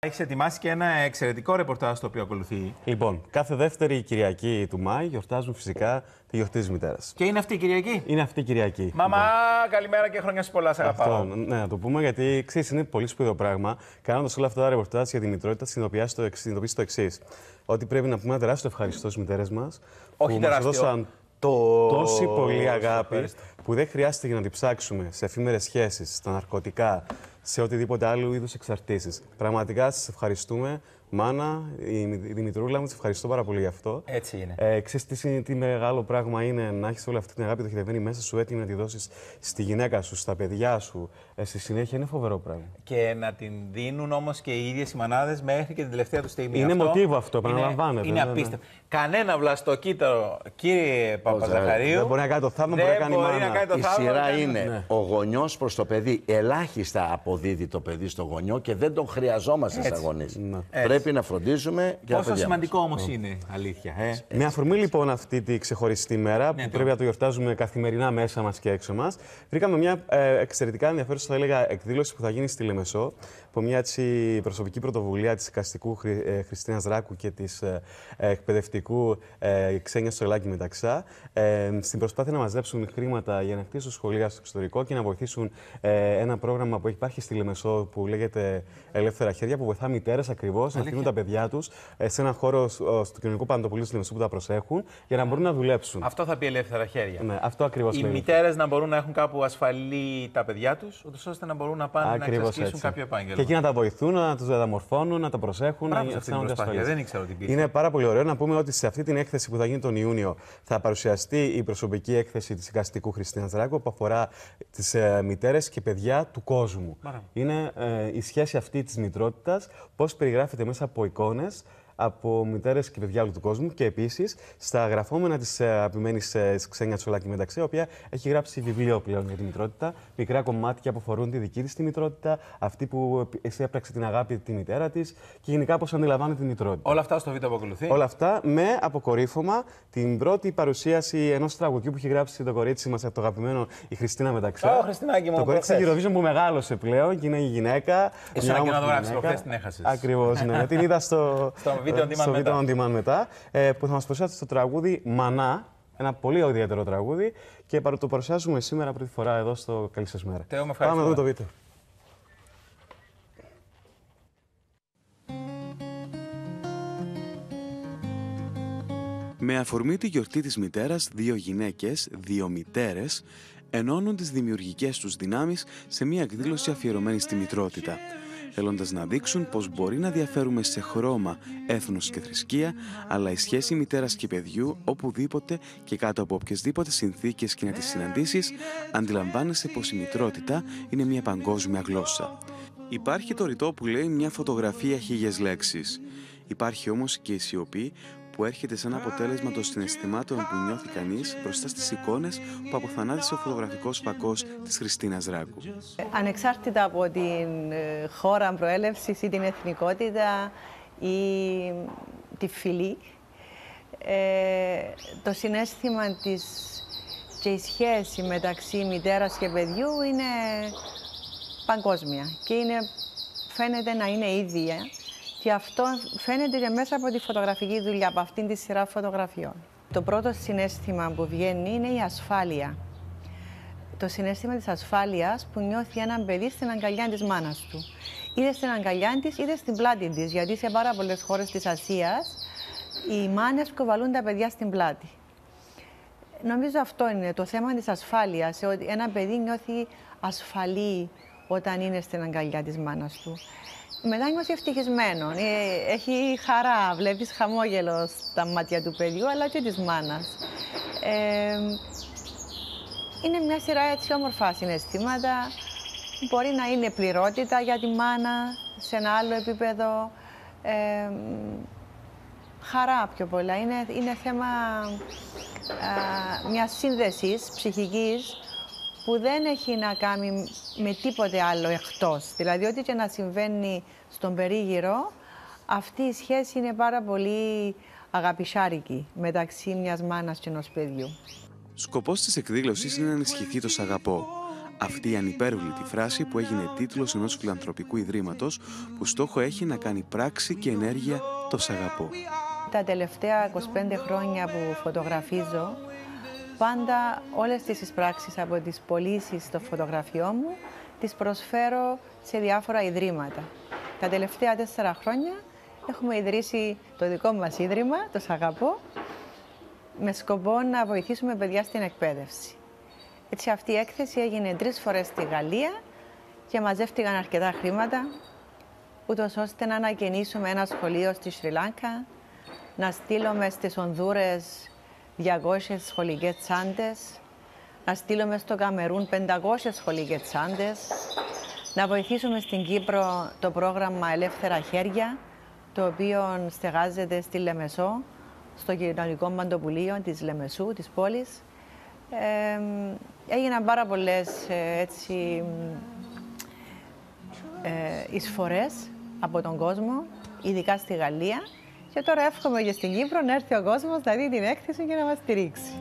Έχεις ετοιμάσει και ένα εξαιρετικό ρεπορτάζ το οποίο ακολουθεί. Λοιπόν, κάθε δεύτερη Κυριακή του Μάη γιορτάζουμε φυσικά τη γιορτή της μητέρας. Και είναι αυτή η Κυριακή. Είναι αυτή η Κυριακή. Μαμά, καλημέρα και χρόνια σου πολλά, σε αγαπάω. Αυτό, ναι, να το πούμε γιατί ξέρεις, είναι πολύ σπουδαίο πράγμα. Κάνοντας όλα αυτά τα ρεπορτάζ για τη μητρότητα, συνειδητοποιείς το εξής. Ότι πρέπει να πούμε ένα τεράστιο ευχαριστώ στις μητέρες μας. Όχι που μας έδωσαν τόση πολύ αγάπη που δεν χρειάστηκε να την ψάξουμε σε εφήμερες σχέσεις, στα ναρκωτικά, σε οτιδήποτε άλλο είδους εξαρτήσεις. Πραγματικά σας ευχαριστούμε. Μάνα, η Δημητρούλα μου, της ευχαριστώ πάρα πολύ γι' αυτό. Έτσι είναι. Ξέρεις τι μεγάλο πράγμα είναι να έχεις όλη αυτή την αγάπη, το χειδευμένη μέσα σου, έτοιμη να τη δώσεις στη γυναίκα σου, στα παιδιά σου. Στη συνέχεια είναι φοβερό πράγμα. Και να την δίνουν όμως και οι ίδιες οι μανάδες μέχρι και την τελευταία του στιγμή. Είναι μοτίβο αυτό, επαναλαμβάνεται. Είναι απίστευτο. Κανένα βλαστοκύτταρο, κύριε Παπαζαχαρίου. Δεν μπορεί να κάνει το θαύμα που μπορεί να κάνει η μάνα. Η σειρά είναι ο γονιός προς το παιδί. Ελάχιστα αποδίδει το παιδί στο γονιό και δεν τον χρειαζόμαστε σαν γονείς. Πρέπει να φροντίζουμε και πόσο σημαντικό όμως είναι, αλήθεια. Με αφορμή λοιπόν αυτή τη ξεχωριστή μέρα που πρέπει να το γιορτάζουμε καθημερινά μέσα μας και έξω μας, βρήκαμε μια εξαιρετικά ενδιαφέρουσα, θα έλεγα, εκδήλωση που θα γίνει στη Λεμεσό από μια προσωπική πρωτοβουλία της εικαστικού Χριστίνας Ράκου και της εκπαιδευτικού Ξένιας Στρελάκη Μεταξά, στην προσπάθεια να μαζέψουν χρήματα για να χτίσουν σχολεία στο εξωτερικό και να βοηθήσουν ένα πρόγραμμα που υπάρχει στη Λεμεσό που λέγεται Ελεύθερα Χέρια, που βοηθά μητέρες ακριβώς να στείλουν τα παιδιά τους σε έναν χώρο στο κοινωνικό παντοπολείο στη Λεμεσό που τα προσέχουν για να μπορούν να δουλέψουν. Αυτό θα πει ελεύθερα χέρια. Ναι, αυτό ακριβώς. Οι μητέρες να μπορούν να έχουν κάπου ασφαλή τα παιδιά τους, ώστε να μπορούν να πάνε να εξασκήσουν κάποιο επάγγελμα. Και εκεί να τα βοηθούν, να τους μεταμορφώνουν, να τα προσέχουν. Να αισθάνονται ασφαλείς. Δεν ήξερα ότι υπήρχε. Είναι πάρα πολύ ωραίο να πούμε ότι σε αυτή την έκθεση που θα γίνει τον Ιούνιο θα παρουσιαστεί η προσωπική έκθεση της εικαστικού Χριστίνας Ράκου που αφορά τις μητέρες και παιδιά του κόσμου. Είναι η σχέση αυτή της μητρότητας, πώς περιγράφεται μέσα από εικόνες από μητέρες και παιδιά όλου του κόσμου και επίσης στα γραφόμενα της αγαπημένης Ξένια Τσολάκη Μεταξύ, η οποία έχει γράψει βιβλίο πλέον για τη μητρότητα. Μικρά κομμάτια που αφορούν τη δική της τη μητρότητα, αυτή που έπραξε την αγάπη τη μητέρα της και γενικά πώς αντιλαμβάνεται τη μητρότητα. Όλα αυτά στο βίντεο που ακολουθεί. Όλα αυτά με αποκορύφωμα την πρώτη παρουσίαση ενός τραγουδιού που έχει γράψει το κορίτσι μας, το αγαπημένο η Χριστίνα Μεταξά. Το κορίτσι Eurovision που μεγάλωσε πλέον και είναι η γυναίκα. Ήσουν και να το γράψει, προχθές την έχασες. Ακριβώς, ναι. Την είδα στο βίντεο on demand μετά, που θα μας παρουσιάσει το τραγούδι Μανά, ένα πολύ ιδιαίτερο τραγούδι και το παρουσιάζουμε σήμερα πρώτη φορά εδώ στο Καλή σας μέρα. Πάμε να δούμε το βίντεο. Με αφορμή τη γιορτή της μητέρας, δύο γυναίκες, δύο μητέρες, ενώνουν τις δημιουργικές τους δυνάμεις σε μια εκδήλωση αφιερωμένη στη μητρότητα, θέλοντας να δείξουν πως μπορεί να διαφέρουμε σε χρώμα, έθνος και θρησκεία, αλλά η σχέση μητέρας και παιδιού, οπουδήποτε και κάτω από οποιασδήποτε συνθήκες και να τις συναντήσεις, αντιλαμβάνεσαι πως η μητρότητα είναι μια παγκόσμια γλώσσα. Υπάρχει το ρητό που λέει μια φωτογραφία 1000 λέξεις. Υπάρχει όμως και η σιωπή που έρχεται σαν αποτέλεσμα των συναισθημάτων που νιώθει κανείς μπροστά στις εικόνες που αποθανάτησε ο φωτογραφικός φακός της Χριστίνας Ράκου. Ανεξάρτητα από την χώρα προέλευσης ή την εθνικότητα ή τη φυλή, το συναίσθημα και η σχέση μεταξύ μητέρας και παιδιού είναι παγκόσμια και φαίνεται να είναι ίδια. Και αυτό φαίνεται και μέσα από τη φωτογραφική δουλειά, από αυτήν τη σειρά φωτογραφιών. Το πρώτο συναίσθημα που βγαίνει είναι η ασφάλεια. Το συναίσθημα της ασφάλειας που νιώθει ένα παιδί στην αγκαλιά της μάνας του. Είτε στην αγκαλιά της, είτε στην πλάτη της, γιατί σε πάρα πολλές χώρες της Ασίας οι μάνες κουβαλούν τα παιδιά στην πλάτη. Νομίζω αυτό είναι το θέμα της ασφάλειας, ότι ένα παιδί νιώθει ασφαλή όταν είναι στην αγκαλιά της μάνας του. Μετά νιώθει ευτυχισμένο, έχει χαρά, βλέπεις χαμόγελο στα μάτια του παιδιού, αλλά και της μάνας. Είναι μια σειρά έτσι όμορφα συναισθήματα, μπορεί να είναι πληρότητα για τη μάνα σε ένα άλλο επίπεδο, χαρά πιο πολλά. Είναι θέμα μιας σύνδεσης ψυχικής που δεν έχει να κάνει με τίποτε άλλο εκτός. Δηλαδή, ό,τι και να συμβαίνει στον περίγυρο, αυτή η σχέση είναι πάρα πολύ αγαπησάρικη μεταξύ μιας μάνας και ενός παιδιού. Σκοπός της εκδήλωσης είναι να ενισχυθεί το «Σ' αγαπώ». Αυτή η ανυπέρβλητη φράση που έγινε τίτλος ενός φιλανθρωπικού ιδρύματος που στόχο έχει να κάνει πράξη και ενέργεια το «Σ' αγαπώ». Τα τελευταία 25 χρόνια που φωτογραφίζω, πάντα όλες τις πράξεις από τις πωλήσεις των φωτογραφιών μου τις προσφέρω σε διάφορα ιδρύματα. Τα τελευταία 4 χρόνια έχουμε ιδρύσει το δικό μας ίδρυμα, το «Σ' αγαπώ», με σκοπό να βοηθήσουμε παιδιά στην εκπαίδευση. Έτσι αυτή η έκθεση έγινε 3 φορές στη Γαλλία και μαζεύτηκαν αρκετά χρήματα, ούτως ώστε να ανακαινήσουμε ένα σχολείο στη Σρι Λάνκα, να στείλουμε στις Ονδούρες 200 σχολικές τσάντες, να στείλουμε στο Καμερούν 500 σχολικές τσάντες, να βοηθήσουμε στην Κύπρο το πρόγραμμα Ελεύθερα Χέρια, το οποίο στεγάζεται στη Λεμεσό, στο κοινωνικό μαντοπουλίο της Λεμεσού, της πόλης. Έγιναν πάρα πολλές εισφορές από τον κόσμο, ειδικά στη Γαλλία. Και τώρα εύχομαι και στην Κύπρο να έρθει ο κόσμος να δει την έκθεση και να μας στηρίξει.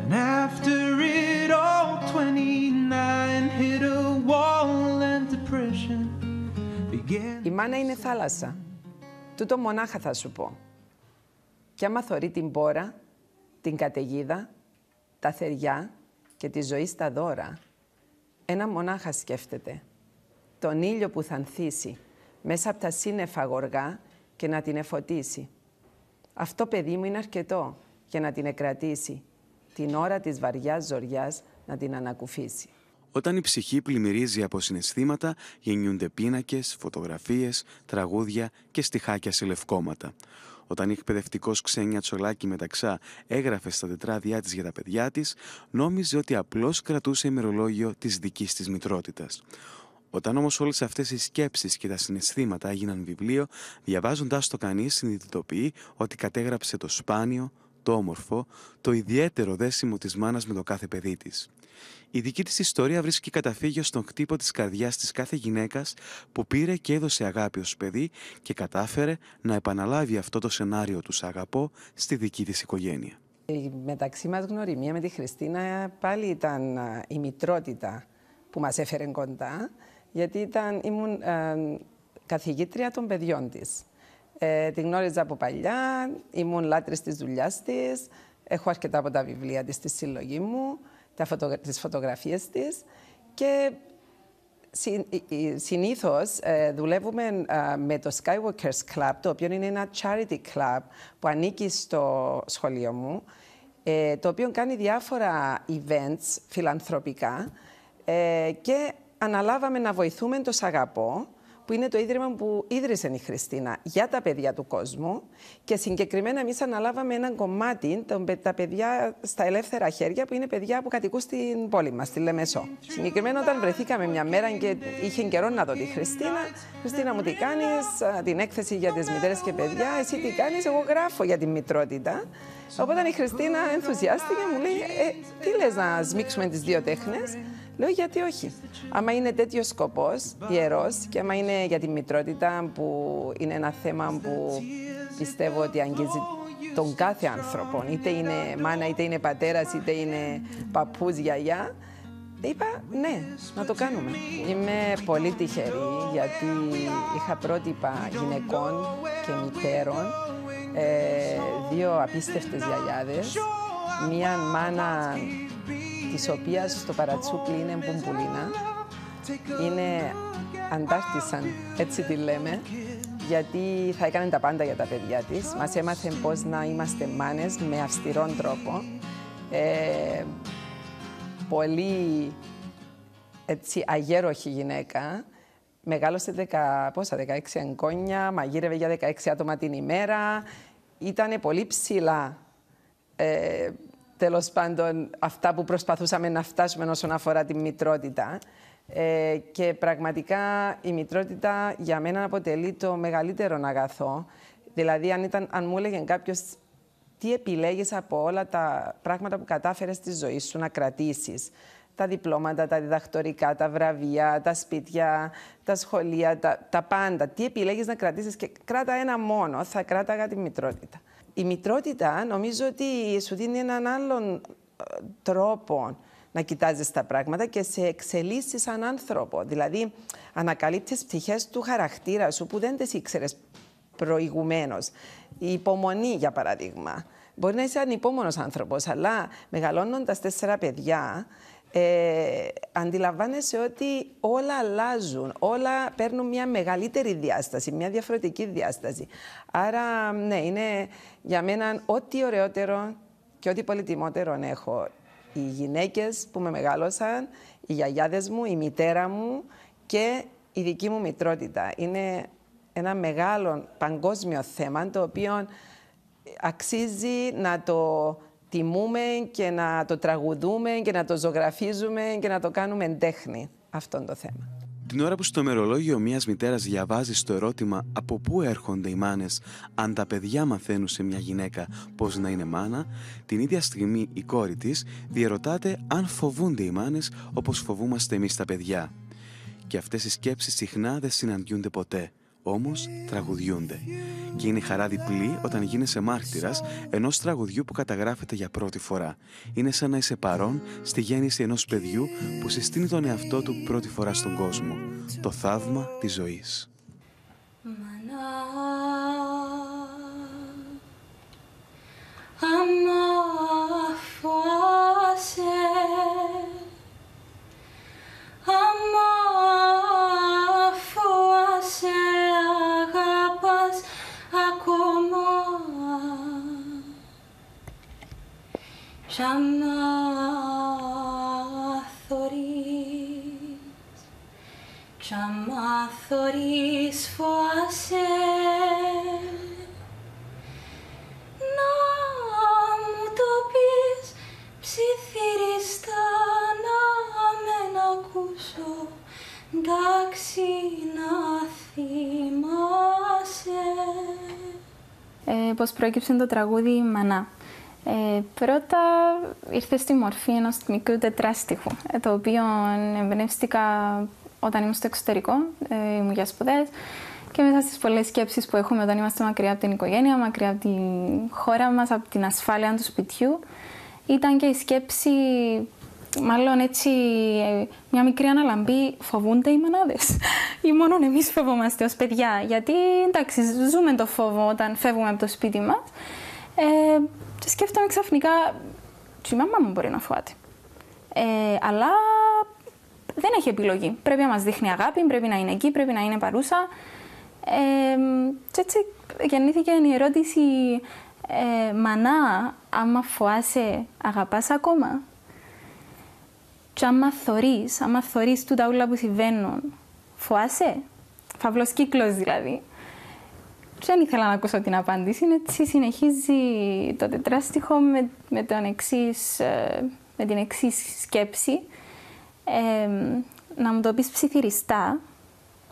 And after it all, 29 hit a wall and depression began. Η μάνα είναι θάλασσα. Τούτο μονάχα θα σου πω. Κι άμα θωρεί την πόρα, την καταιγίδα, τα θεριά και τη ζωή στα δώρα, ένα μονάχα σκέφτεται. Τον ήλιο που θα ανθίσει μέσα από τα σύννεφα γοργά και να την εφωτίσει. Αυτό, παιδί μου, είναι αρκετό για να την εκρατήσει, την ώρα της βαριάς ζωριάς να την ανακουφίσει. Όταν η ψυχή πλημμυρίζει από συναισθήματα, γεννιούνται πίνακες, φωτογραφίες, τραγούδια και στιχάκια σε λευκόματα. Όταν η εκπαιδευτικός Ξένια Τσολάκη Μεταξά έγραφε στα τετράδια της για τα παιδιά της, νόμιζε ότι απλώς κρατούσε ημερολόγιο της δικής της μητρότητας. Όταν όμως όλες αυτές οι σκέψεις και τα συναισθήματα έγιναν βιβλίο, διαβάζοντάς το κανείς συνειδητοποιεί ότι κατέγραψε το σπάνιο, το όμορφο, το ιδιαίτερο δέσιμο της μάνας με το κάθε παιδί της. Η δική της ιστορία βρίσκει καταφύγιο στον χτύπο της καρδιάς της κάθε γυναίκας που πήρε και έδωσε αγάπη ως παιδί και κατάφερε να επαναλάβει αυτό το σενάριο του «Σ' αγαπώ» στη δική της οικογένεια. Η μεταξύ μας γνωριμία με τη Χριστίνα πάλι ήταν η μητρότητα που μας έφερε κοντά, γιατί ήμουν καθηγήτρια των παιδιών της. Την γνώριζα από παλιά, ήμουν λάτρης της δουλειάς της, έχω αρκετά από τα βιβλία της στη συλλογή μου, τις φωτογραφίες της και συνήθως δουλεύουμε με το Skywalkers Club, το οποίο είναι ένα charity club που ανήκει στο σχολείο μου, το οποίο κάνει διάφορα events φιλανθρωπικά και αναλάβαμε να βοηθούμε το «Σ' αγαπώ», που είναι το ίδρυμα που ίδρυσε η Χριστίνα για τα παιδιά του κόσμου και συγκεκριμένα εμείς αναλάβαμε ένα κομμάτι, τα παιδιά στα ελεύθερα χέρια, που είναι παιδιά που κατοικούν στην πόλη μας, στη Λεμεσό. Συγκεκριμένα όταν βρεθήκαμε μια μέρα και είχε καιρό να δω τη Χριστίνα, «Χριστίνα μου, τι κάνεις, την έκθεση για τις μητέρες και παιδιά, εσύ τι κάνεις, εγώ γράφω για τη μητρότητα». Οπότε η Χριστίνα ενθουσιάστηκε, μου λέει «Τι λες να σμίξουμε τις δύο τέχνες?» Λέω γιατί όχι. Άμα είναι τέτοιος σκοπός, ιερός, και άμα είναι για τη μητρότητα, που είναι ένα θέμα που πιστεύω ότι αγγίζει τον κάθε άνθρωπο, είτε είναι μάνα, είτε είναι πατέρας, είτε είναι παππούς, γιαγιά, είπα ναι, να το κάνουμε. Είμαι πολύ τυχερή γιατί είχα πρότυπα γυναικών και μητέρων, δύο απίστευτες γιαγιάδες, μία μάνα της οποίας στο παρατσούκλι είναι μπουμπουλίνα, είναι αντάρτισαν, έτσι τη λέμε, γιατί θα έκανε τα πάντα για τα παιδιά της. Μας έμαθε πώς να είμαστε μάνες με αυστηρόν τρόπο. Πολύ έτσι αγέροχη γυναίκα. Μεγάλωσε 16 εγγόνια, μαγείρευε για 16 άτομα την ημέρα. Ήτανε πολύ ψηλά. Τέλος πάντων, αυτά που προσπαθούσαμε να φτάσουμε όσον αφορά τη μητρότητα. Και πραγματικά η μητρότητα για μένα αποτελεί το μεγαλύτερο αγαθό. Δηλαδή, αν μου έλεγε κάποιος τι επιλέγεις από όλα τα πράγματα που κατάφερες στη ζωή σου να κρατήσεις, τα διπλώματα, τα διδακτορικά, τα βραβεία, τα σπίτια, τα σχολεία, τα πάντα, τι επιλέγεις να κρατήσεις και κράτα ένα μόνο, θα κράταγα τη μητρότητα. η μητρότητα νομίζω ότι σου δίνει έναν άλλον τρόπο να κοιτάζεις τα πράγματα και σε εξελίσσεις σαν άνθρωπο. Δηλαδή, ανακαλύπτεις πτυχές του χαρακτήρα σου που δεν τις ήξερες προηγουμένως. Η υπομονή, για παράδειγμα. Μπορεί να είσαι ανυπόμονος άνθρωπος, αλλά μεγαλώνοντας 4 παιδιά, αντιλαμβάνεσαι ότι όλα αλλάζουν, όλα παίρνουν μια μεγαλύτερη διάσταση, μια διαφορετική διάσταση. Άρα, ναι, είναι για μένα ό,τι ωραιότερο και ό,τι πολυτιμότερο έχω. Οι γυναίκες που με μεγάλωσαν, οι γιαγιάδες μου, η μητέρα μου και η δική μου μητρότητα. Είναι ένα μεγάλο παγκόσμιο θέμα, το οποίο αξίζει να το τιμούμε και να το τραγουδούμε και να το ζωγραφίζουμε και να το κάνουμε τέχνη, αυτό το θέμα. Την ώρα που στο ημερολόγιο μιας μητέρας διαβάζει στο ερώτημα από πού έρχονται οι μάνες αν τα παιδιά μαθαίνουν σε μια γυναίκα πώς να είναι μάνα, την ίδια στιγμή η κόρη της διερωτάται αν φοβούνται οι μάνες όπως φοβούμαστε εμείς τα παιδιά. Και αυτές οι σκέψεις συχνά δεν συναντιούνται ποτέ, όμως τραγουδιούνται. Και είναι χαρά διπλή όταν γίνεσαι μάρτυρας ενός τραγουδιού που καταγράφεται για πρώτη φορά. Είναι σαν να είσαι παρόν στη γέννηση ενός παιδιού που συστήνει τον εαυτό του πρώτη φορά στον κόσμο. Το θαύμα της ζωής. Τσάμα θωρείς φοάσαι να μου το πεις ψιθυριστά να μεν ακούσω εντάξει να θυμάσαι. Πώς προέκυψε το τραγούδι «Μανά». Πρώτα ήρθε στη μορφή ενός μικρού τετράστιχου, το οποίο εμπνεύστηκα όταν ήμουν στο εξωτερικό, ήμουν για σπουδές και μέσα στις πολλές σκέψεις που έχουμε όταν είμαστε μακριά από την οικογένεια, μακριά από τη χώρα μας, από την ασφάλεια του σπιτιού, ήταν και η σκέψη, μάλλον έτσι, μια μικρή αναλαμπή, φοβούνται οι μανάδες ή μόνο εμείς φοβόμαστε ως παιδιά, γιατί εντάξει, ζούμε το φόβο όταν φεύγουμε από το σπίτι μας. Και σκέφτομαι ξαφνικά, η μαμά μου μπορεί να φοβάται. Αλλά δεν έχει επιλογή. Πρέπει να μας δείχνει αγάπη, πρέπει να είναι εκεί, πρέπει να είναι παρούσα. Και έτσι γεννήθηκε η ερώτηση, μανά, άμα φοάσαι, αγαπάς ακόμα. Και άμα θωρείς τούτα όλα που συμβαίνουν, φοάσαι. Φαύλος κύκλος δηλαδή. Δεν ήθελα να ακούσω την απάντηση. Έτσι συνεχίζει το τετράστιχο με την εξής σκέψη. Να μου το πεις ψιθυριστά,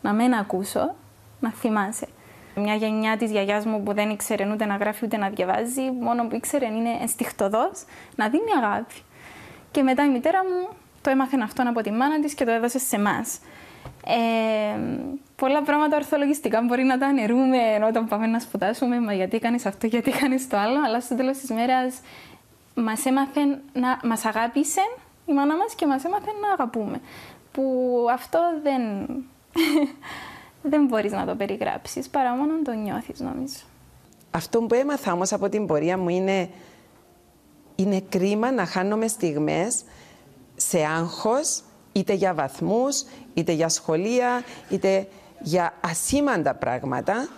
να μην ακούσω, να θυμάσαι. Μια γενιά της γιαγιάς μου που δεν ήξερε ούτε να γράφει ούτε να διαβάζει, μόνο που ήξερε είναι ενστιχτωδός να δίνει αγάπη. Και μετά η μητέρα μου το έμαθε αυτόν από τη μάνα της και το έδωσε σε εμάς. Πολλά πράγματα ορθολογιστικά μπορεί να τα αναιρούμε όταν πάμε να σπουδάσουμε, μα γιατί κάνεις αυτό, γιατί κάνεις το άλλο, αλλά στο τέλος της μέρας μας αγάπησε η μάνα μας και μας έμαθε να αγαπούμε. Που αυτό δεν μπορείς να το περιγράψεις, παρά μόνο το νιώθεις, νομίζω. Αυτό που έμαθα όμως από την πορεία μου είναι κρίμα να χάνομαι στιγμές σε άγχος, είτε για βαθμούς, είτε για σχολεία, είτε για ασήμαντα πράγματα,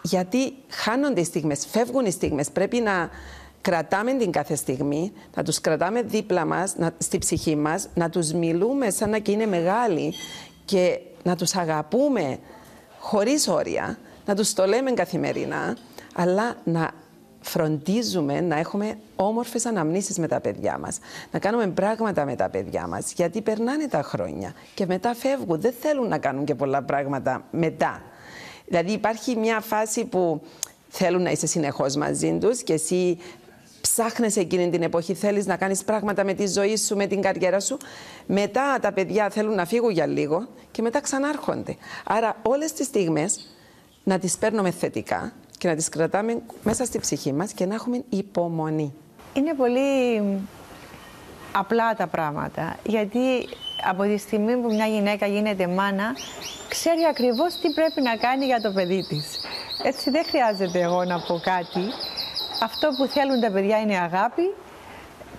γιατί χάνονται οι στιγμές, φεύγουν οι στιγμές. Πρέπει να κρατάμε την κάθε στιγμή, να τους κρατάμε δίπλα μας, στη ψυχή μας, να τους μιλούμε σαν να και είναι μεγάλοι και να τους αγαπούμε χωρίς όρια, να τους το λέμε καθημερινά, αλλά να φροντίζουμε να έχουμε όμορφες αναμνήσεις με τα παιδιά μας, να κάνουμε πράγματα με τα παιδιά μας, γιατί περνάνε τα χρόνια και μετά φεύγουν, δεν θέλουν να κάνουν και πολλά πράγματα μετά. Δηλαδή υπάρχει μια φάση που θέλουν να είσαι συνεχώς μαζί τους και εσύ ψάχνεσαι εκείνη την εποχή, θέλεις να κάνεις πράγματα με τη ζωή σου, με την καριέρα σου. Μετά τα παιδιά θέλουν να φύγουν για λίγο και μετά ξανάρχονται. Άρα όλες τις στιγμές να τις παίρνουμε θετικά και να τις κρατάμε μέσα στη ψυχή μας και να έχουμε υπομονή. Είναι πολύ απλά τα πράγματα, γιατί από τη στιγμή που μια γυναίκα γίνεται μάνα, ξέρει ακριβώς τι πρέπει να κάνει για το παιδί της. Έτσι δεν χρειάζεται εγώ να πω κάτι. Αυτό που θέλουν τα παιδιά είναι αγάπη,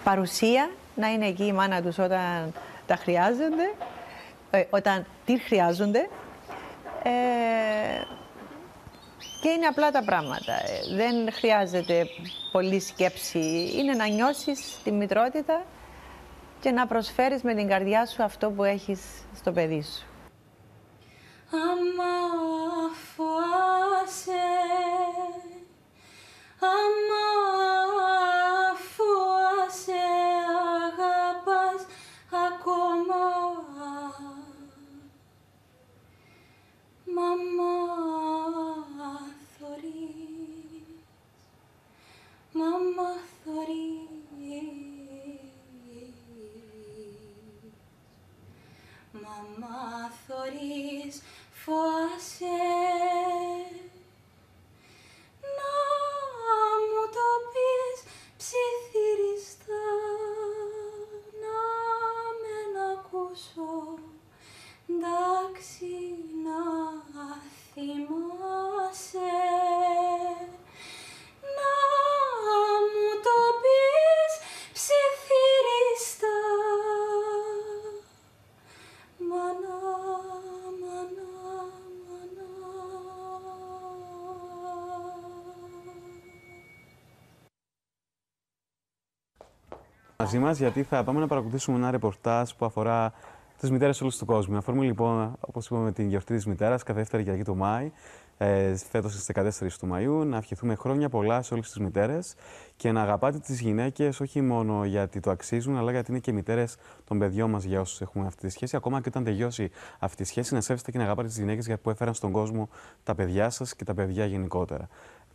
παρουσία, να είναι εκεί η μάνα τους όταν τα χρειάζονται, όταν τη χρειάζονται. Και είναι απλά τα πράγματα. Δεν χρειάζεται πολλή σκέψη. Είναι να νιώσεις τη μητρότητα και να προσφέρεις με την καρδιά σου αυτό που έχεις στο παιδί σου. Αγαπάς ακόμα. Μαμά θωρείς, μαμά θωρείς, μαμά θωρείς, φοάσαι να μου το πεις ψιθυριστά, να μεν ακούσω, εντάξει να θυμάσαι, να μου το πεις ψιθυριστά, μάνα, μάνα, μάνα. Μαζί μας, γιατί θα πάμε να παρακολουθήσουμε ένα ρεπορτάζ που αφορά τις μητέρες όλου του κόσμου. Αφορούμε λοιπόν, όπως είπαμε, την γιορτή της μητέρας κάθε δεύτερη Κυριακή του Μάη, φέτος στις 14 του Μαΐου. Να ευχηθούμε χρόνια πολλά σε όλες τις μητέρες και να αγαπάτε τις γυναίκες όχι μόνο γιατί το αξίζουν, αλλά γιατί είναι και μητέρες των παιδιών μας για όσους έχουμε αυτή τη σχέση. Ακόμα και όταν τελειώσει αυτή η σχέση, να σέβεστε και να αγαπάτε τις γυναίκες που έφεραν στον κόσμο τα παιδιά σας και τα παιδιά γενικότερα.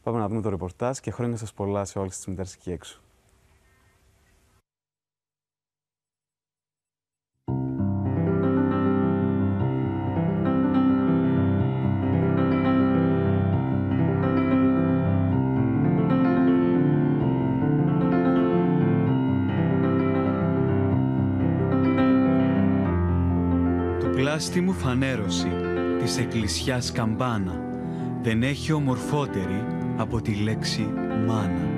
Πάμε να δούμε το ρεπορτάζ και χρόνια σας πολλά σε όλες τις μητέρες εκεί έξω. Πλάστη μου φανέρωση της εκκλησιάς καμπάνα δεν έχει ομορφότερη από τη λέξη μάνα.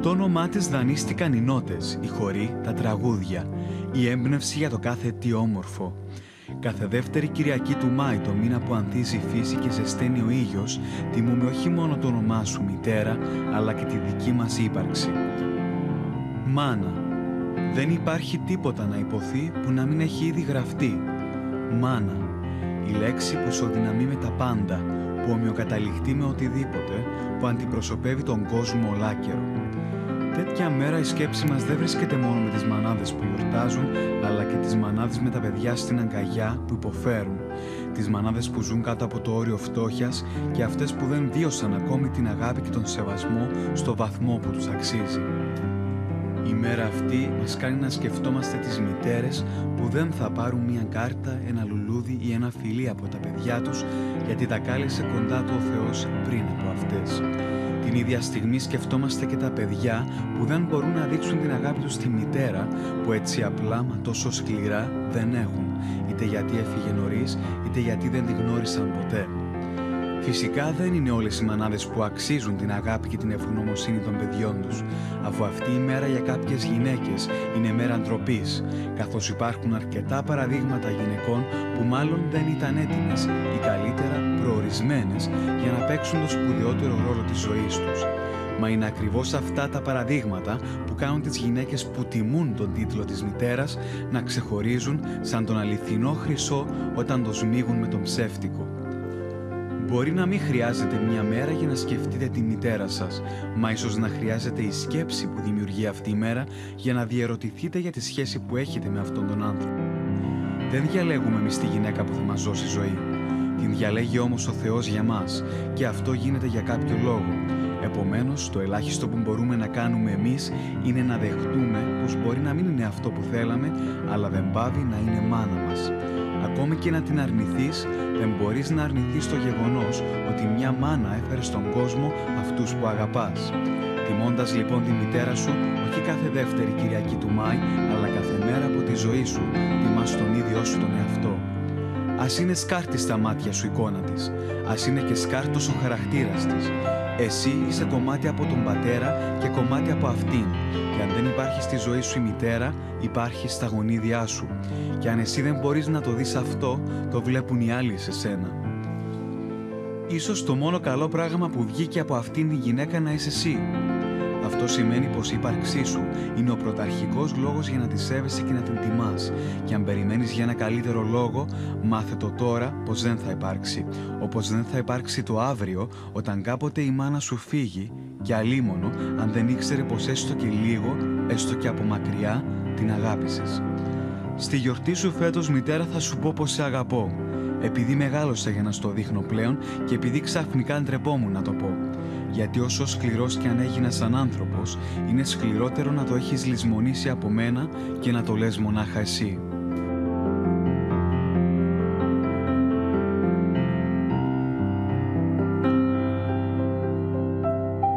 Το όνομά της δανείστηκαν οι νότες, οι χοροί, τα τραγούδια, η έμπνευση για το κάθε τι όμορφο. Κάθε δεύτερη Κυριακή του Μάη, το μήνα που ανθίζει η φύση και ζεσταίνει ο ήλιος, τιμούμε όχι μόνο το όνομά σου μητέρα, αλλά και τη δική μας ύπαρξη. Μάνα. Δεν υπάρχει τίποτα να υποθεί που να μην έχει ήδη γραφτεί. Μάνα, η λέξη που ισοδυναμεί με τα πάντα, που ομοιοκαταληχτεί με οτιδήποτε, που αντιπροσωπεύει τον κόσμο ολάκερο. Τέτοια μέρα η σκέψη μας δεν βρίσκεται μόνο με τις μανάδες που γιορτάζουν, αλλά και τις μανάδες με τα παιδιά στην αγκαλιά που υποφέρουν. Τις μανάδες που ζουν κάτω από το όριο φτώχειας και αυτές που δεν βίωσαν ακόμη την αγάπη και τον σεβασμό στο βαθμό που τους αξίζει. Η μέρα αυτή μας κάνει να σκεφτόμαστε τις μητέρες που δεν θα πάρουν μια κάρτα, ένα λουλούδι ή ένα φιλί από τα παιδιά τους, γιατί τα κάλεσε κοντά του ο Θεός πριν από αυτές. Την ίδια στιγμή σκεφτόμαστε και τα παιδιά που δεν μπορούν να δείξουν την αγάπη τους στη μητέρα, που έτσι απλά μα τόσο σκληρά δεν έχουν, είτε γιατί έφυγε νωρίς, είτε γιατί δεν την γνώρισαν ποτέ. Φυσικά δεν είναι όλες οι μανάδες που αξίζουν την αγάπη και την ευγνωμοσύνη των παιδιών τους, αφού αυτή η μέρα για κάποιες γυναίκες είναι μέρα ντροπής, καθώς υπάρχουν αρκετά παραδείγματα γυναικών που μάλλον δεν ήταν έτοιμες ή καλύτερα προορισμένες για να παίξουν το σπουδαιότερο ρόλο της ζωής τους. Μα είναι ακριβώς αυτά τα παραδείγματα που κάνουν τις γυναίκες που τιμούν τον τίτλο της μητέρας να ξεχωρίζουν σαν τον αληθινό χρυσό όταν το σμίγουν με τον ψεύτικο. Μπορεί να μην χρειάζεται μια μέρα για να σκεφτείτε τη μητέρα σας, μα ίσως να χρειάζεται η σκέψη που δημιουργεί αυτή η μέρα για να διερωτηθείτε για τη σχέση που έχετε με αυτόν τον άνθρωπο. Δεν διαλέγουμε εμείς τη γυναίκα που θα μας δώσει ζωή. Την διαλέγει όμως ο Θεός για μας και αυτό γίνεται για κάποιο λόγο. Επομένως, το ελάχιστο που μπορούμε να κάνουμε εμείς είναι να δεχτούμε πως μπορεί να μην είναι αυτό που θέλαμε, αλλά δεν πάβει να είναι μάνα μας. Ακόμη ακόμη και να την αρνηθείς, δεν μπορείς να αρνηθείς το γεγονός ότι μια μάνα έφερε στον κόσμο αυτούς που αγαπάς. Τιμώντας λοιπόν τη μητέρα σου, όχι κάθε δεύτερη Κυριακή του Μάη, αλλά κάθε μέρα από τη ζωή σου, τιμάς τον ίδιο σου τον εαυτό. Ας είναι σκάρτη στα μάτια σου η εικόνα της, ας είναι και σκάρτος ο χαρακτήρας της. Εσύ είσαι κομμάτι από τον πατέρα και κομμάτι από αυτήν. Και αν δεν υπάρχει στη ζωή σου η μητέρα, υπάρχει στα γονίδια σου. Και αν εσύ δεν μπορείς να το δεις αυτό, το βλέπουν οι άλλοι σε σένα. Ίσως το μόνο καλό πράγμα που βγήκε από αυτήν τη γυναίκα να είσαι εσύ. Αυτό σημαίνει πως η ύπαρξή σου είναι ο πρωταρχικός λόγος για να τη σέβεσαι και να την τιμάς. Και αν περιμένεις για ένα καλύτερο λόγο, μάθε το τώρα πως δεν θα υπάρξει. Όπως δεν θα υπάρξει το αύριο, όταν κάποτε η μάνα σου φύγει, και αλίμονο αν δεν ήξερε πως έστω και λίγο, έστω και από μακριά, την αγάπησες. Στη γιορτή σου φέτος, μητέρα, θα σου πω πως σε αγαπώ. Επειδή μεγάλωσα για να στο δείχνω πλέον και επειδή ξαφνικά ντρεπόμουν να το πω. Γιατί όσο σκληρός κι αν έγινα σαν άνθρωπος, είναι σκληρότερο να το έχεις λησμονήσει από μένα και να το λες μονάχα εσύ.